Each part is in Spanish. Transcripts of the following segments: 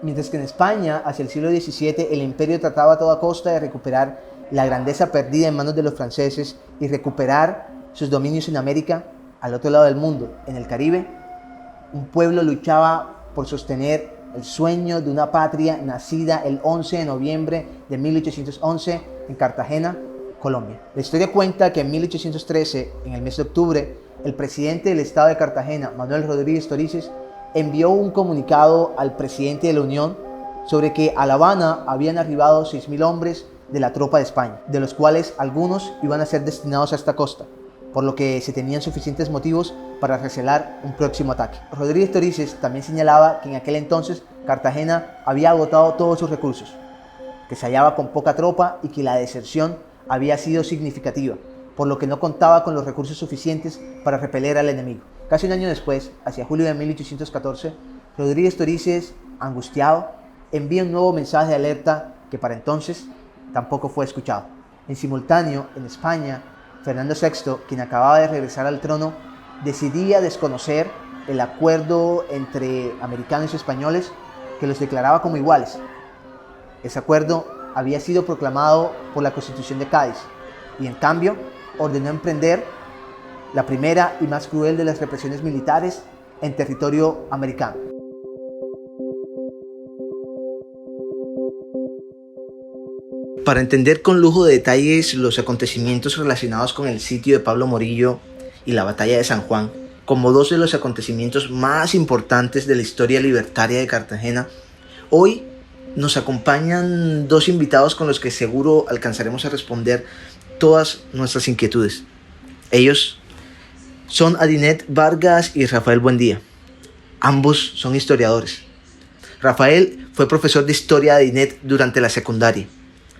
Mientras que en España, hacia el siglo XVII, el imperio trataba a toda costa de recuperar la grandeza perdida en manos de los franceses y recuperar sus dominios en América, al otro lado del mundo, en el Caribe, un pueblo luchaba por sostener el sueño de una patria nacida el 11 de noviembre de 1811 en Cartagena, Colombia. La historia cuenta que en 1813, en el mes de octubre, el presidente del estado de Cartagena, Manuel Rodríguez Torices, envió un comunicado al presidente de la Unión sobre que a La Habana habían arribado 6.000 hombres de la tropa de España, de los cuales algunos iban a ser destinados a esta costa, por lo que se tenían suficientes motivos para recelar un próximo ataque. Rodríguez Torices también señalaba que en aquel entonces Cartagena había agotado todos sus recursos, que se hallaba con poca tropa y que la deserción había sido significativa, por lo que no contaba con los recursos suficientes para repeler al enemigo. Casi un año después, hacia julio de 1814, Rodríguez Torices, angustiado, envía un nuevo mensaje de alerta que para entonces tampoco fue escuchado. En simultáneo, en España, Fernando VI, quien acababa de regresar al trono, decidía desconocer el acuerdo entre americanos y españoles que los declaraba como iguales. Ese acuerdo había sido proclamado por la Constitución de Cádiz y en cambio ordenó emprender la primera y más cruel de las represiones militares en territorio americano. Para entender con lujo de detalles los acontecimientos relacionados con el sitio de Pablo Morillo y la batalla de San Juan, como dos de los acontecimientos más importantes de la historia libertaria de Cartagena, hoy nos acompañan dos invitados con los que seguro alcanzaremos a responder todas nuestras inquietudes. Ellos son Adinet Vargas y Rafael Buendía. Ambos son historiadores. Rafael fue profesor de historia de Adinet durante la secundaria.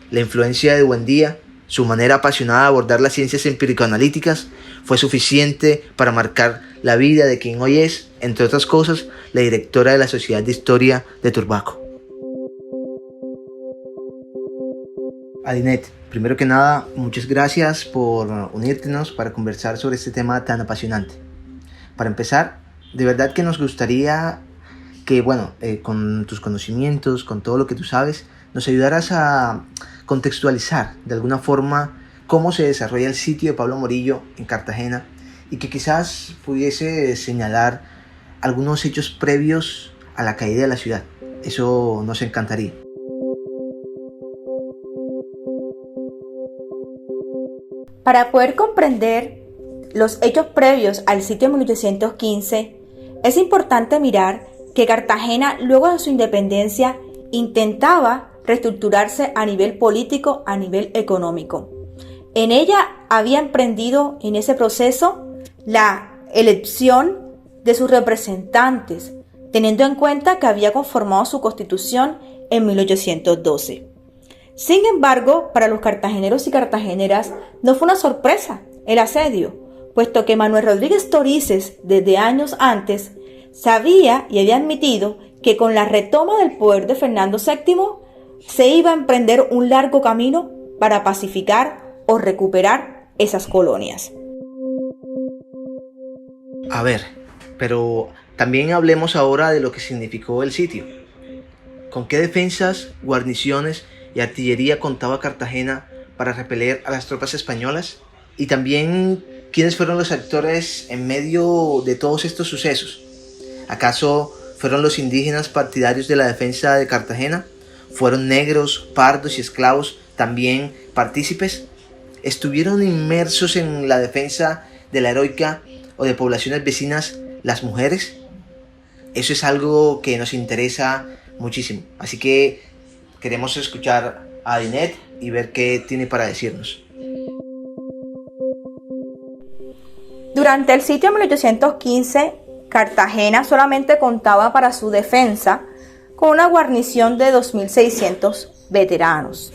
La influencia de Buendía, su manera apasionada de abordar las ciencias empírico-analíticas, fue suficiente para marcar la vida de quien hoy es, entre otras cosas, la directora de la Sociedad de Historia de Turbaco. Adinet, primero que nada, muchas gracias por unírtenos para conversar sobre este tema tan apasionante. Para empezar, de verdad que nos gustaría que, con tus conocimientos, con todo lo que tú sabes, nos ayudaras a contextualizar de alguna forma cómo se desarrolla el sitio de Pablo Morillo en Cartagena y que quizás pudiese señalar algunos hechos previos a la caída de la ciudad. Eso nos encantaría. Para poder comprender los hechos previos al sitio de 1815, es importante mirar que Cartagena, luego de su independencia, intentaba reestructurarse a nivel político, a nivel económico. En ella había emprendido en ese proceso la elección de sus representantes, teniendo en cuenta que había conformado su constitución en 1812. Sin embargo, para los cartageneros y cartageneras no fue una sorpresa el asedio, puesto que Manuel Rodríguez Torices, desde años antes, sabía y había admitido que con la retoma del poder de Fernando VII se iba a emprender un largo camino para pacificar o recuperar esas colonias. A ver, pero también hablemos ahora de lo que significó el sitio. ¿Con qué defensas, guarniciones y artillería contaba Cartagena para repeler a las tropas españolas? Y también, ¿quiénes fueron los actores en medio de todos estos sucesos? ¿Acaso fueron los indígenas partidarios de la defensa de Cartagena? ¿Fueron negros, pardos y esclavos también partícipes? ¿Estuvieron inmersos en la defensa de la heroica o de poblaciones vecinas las mujeres? Eso es algo que nos interesa muchísimo. Así que queremos escuchar a Adinet y ver qué tiene para decirnos. Durante el sitio de 1815, Cartagena solamente contaba para su defensa con una guarnición de 2.600 veteranos,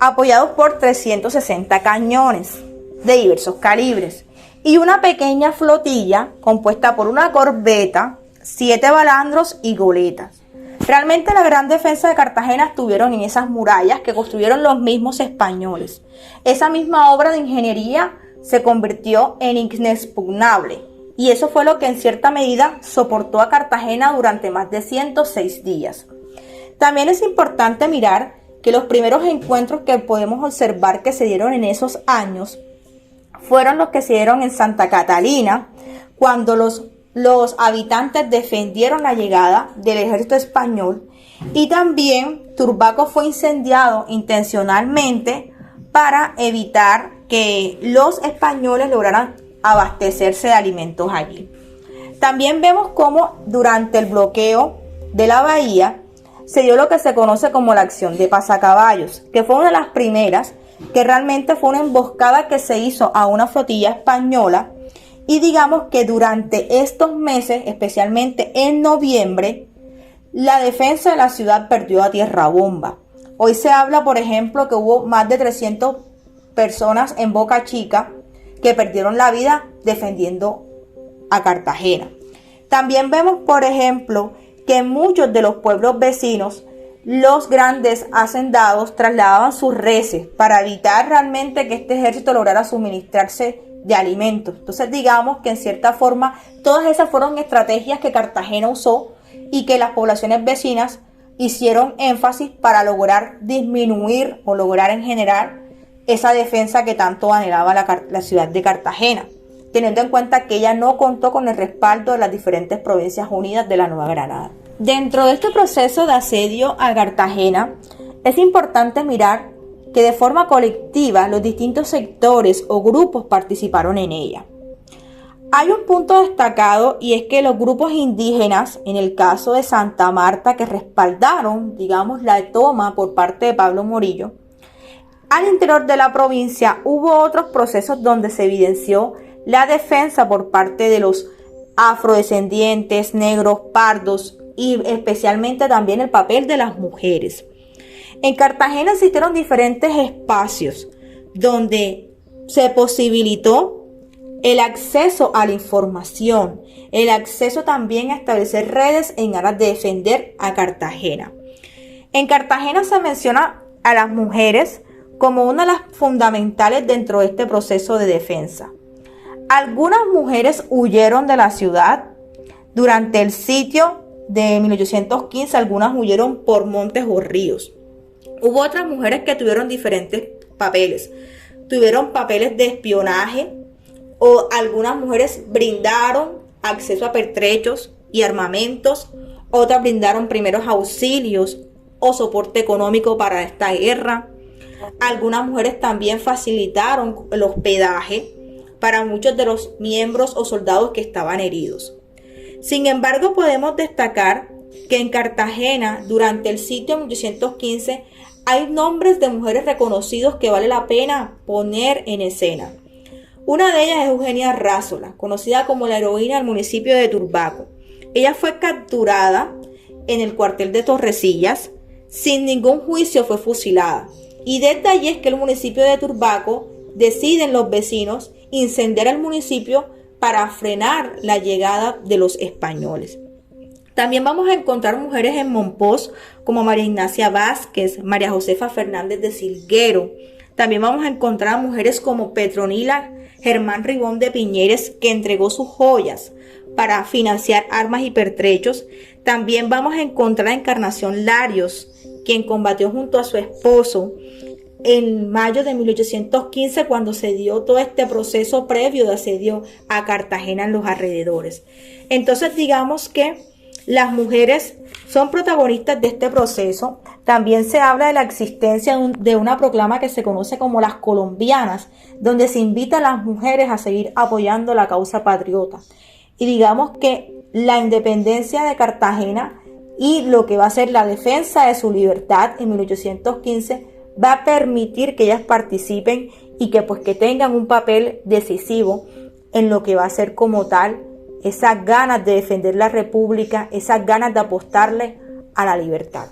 apoyados por 360 cañones de diversos calibres y una pequeña flotilla compuesta por una corbeta, 7 balandros y goletas. Realmente la gran defensa de Cartagena estuvieron en esas murallas que construyeron los mismos españoles. Esa misma obra de ingeniería se convirtió en inexpugnable y eso fue lo que en cierta medida soportó a Cartagena durante más de 106 días. También es importante mirar que los primeros encuentros que podemos observar que se dieron en esos años fueron los que se dieron en Santa Catalina, cuando los habitantes defendieron la llegada del ejército español, y también Turbaco fue incendiado intencionalmente para evitar que los españoles lograran abastecerse de alimentos allí. También vemos cómo durante el bloqueo de la bahía se dio lo que se conoce como la acción de pasacaballos, que fue una de las primeras, que realmente fue una emboscada que se hizo a una flotilla española, y digamos que durante estos meses, especialmente en noviembre, la defensa de la ciudad perdió a tierra bomba. Hoy se habla, por ejemplo, que hubo más de 300 personas en Boca Chica que perdieron la vida defendiendo a Cartagena. También vemos, por ejemplo, que en muchos de los pueblos vecinos, los grandes hacendados trasladaban sus reses para evitar realmente que este ejército lograra suministrarse de alimentos. Entonces digamos que en cierta forma todas esas fueron estrategias que Cartagena usó y que las poblaciones vecinas hicieron énfasis para lograr disminuir o lograr en general esa defensa que tanto anhelaba la ciudad de Cartagena, teniendo en cuenta que ella no contó con el respaldo de las diferentes provincias unidas de la Nueva Granada. Dentro de este proceso de asedio a Cartagena, es importante mirar que de forma colectiva los distintos sectores o grupos participaron en ella. Hay un punto destacado, y es que los grupos indígenas, en el caso de Santa Marta, que respaldaron, digamos, la toma por parte de Pablo Morillo, al interior de la provincia hubo otros procesos donde se evidenció la defensa por parte de los afrodescendientes, negros, pardos, y especialmente también el papel de las mujeres. En Cartagena existieron diferentes espacios donde se posibilitó el acceso a la información, el acceso también a establecer redes en aras de defender a Cartagena. En Cartagena se menciona a las mujeres como una de las fundamentales dentro de este proceso de defensa. Algunas mujeres huyeron de la ciudad durante el sitio de 1815, algunas huyeron por montes o ríos. Hubo otras mujeres que tuvieron diferentes papeles. Tuvieron papeles de espionaje, o algunas mujeres brindaron acceso a pertrechos y armamentos, otras brindaron primeros auxilios o soporte económico para esta guerra. Algunas mujeres también facilitaron el hospedaje para muchos de los miembros o soldados que estaban heridos. Sin embargo, podemos destacar que en Cartagena, durante el sitio de 1815, hay nombres de mujeres reconocidos que vale la pena poner en escena. Una de ellas es Eugenia Rázola, conocida como la heroína del municipio de Turbaco. Ella fue capturada en el cuartel de Torrecillas, sin ningún juicio fue fusilada. Y desde allí es que el municipio de Turbaco deciden los vecinos incendiar el municipio para frenar la llegada de los españoles. También vamos a encontrar mujeres en Monpós como María Ignacia Vázquez, María Josefa Fernández de Silguero. También vamos a encontrar a mujeres como Petronila Germán Ribón de Piñeres, que entregó sus joyas para financiar armas y pertrechos. También vamos a encontrar a Encarnación Larios, quien combatió junto a su esposo en mayo de 1815, cuando se dio todo este proceso previo de asedio a Cartagena en los alrededores. Entonces digamos que las mujeres son protagonistas de este proceso. También se habla de la existencia de una proclama que se conoce como las colombianas, donde se invita a las mujeres a seguir apoyando la causa patriota. Y digamos que la independencia de Cartagena y lo que va a ser la defensa de su libertad en 1815 va a permitir que ellas participen y que tengan un papel decisivo en lo que va a ser como tal esas ganas de defender la república, esas ganas de apostarle a la libertad.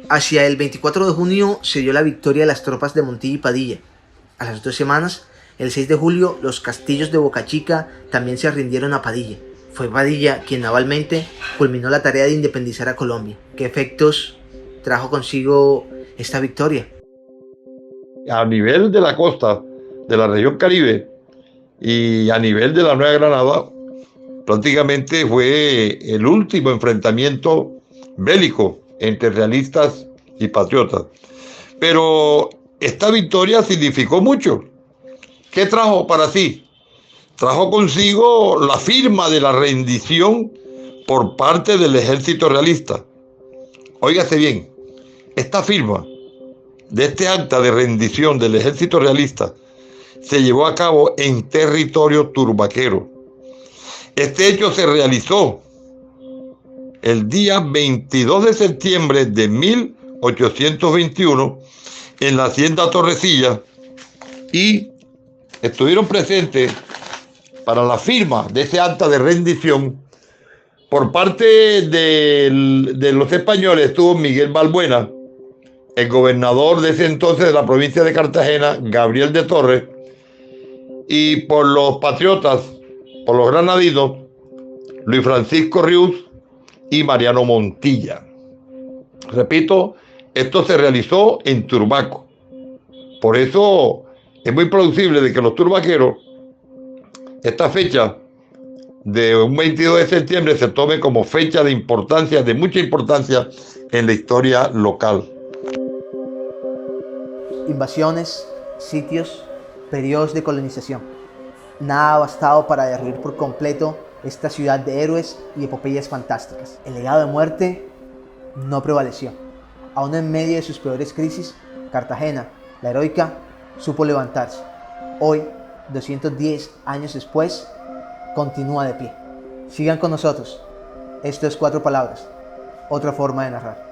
Hacia el 24 de junio se dio la victoria de las tropas de Montilla y Padilla. A las 2 semanas, el 6 de julio, los castillos de Boca Chica también se rindieron a Padilla. Fue Padilla quien navalmente culminó la tarea de independizar a Colombia. ¿Qué efectos trajo consigo esta victoria? A nivel de la costa de la región Caribe, y a nivel de la Nueva Granada prácticamente fue el último enfrentamiento bélico entre realistas y patriotas. Pero esta victoria significó mucho. ¿Qué trajo para sí? Trajo consigo la firma de la rendición por parte del ejército realista. Óigase bien, esta firma de este acta de rendición del ejército realista se llevó a cabo en territorio turbaquero. Este hecho se realizó el día 22 de septiembre de 1821 en la hacienda Torrecilla y estuvieron presentes para la firma de ese acta de rendición por parte de los españoles. Estuvo Miguel Balbuena, el gobernador de ese entonces de la provincia de Cartagena, Gabriel de Torres, y por los patriotas, por los granadinos, Luis Francisco Rius y Mariano Montilla. Repito, esto se realizó en Turbaco. Por eso es muy plausible de que los turbaqueros, esta fecha de un 22 de septiembre se tome como fecha de importancia, de mucha importancia en la historia local. Invasiones, sitios, periodos de colonización. Nada ha bastado para derruir por completo esta ciudad de héroes y epopeyas fantásticas. El legado de muerte no prevaleció. Aún en medio de sus peores crisis, Cartagena, la heroica, supo levantarse. Hoy, 210 años después, continúa de pie. Sigan con nosotros. Esto es Cuatro Palabras, otra forma de narrar.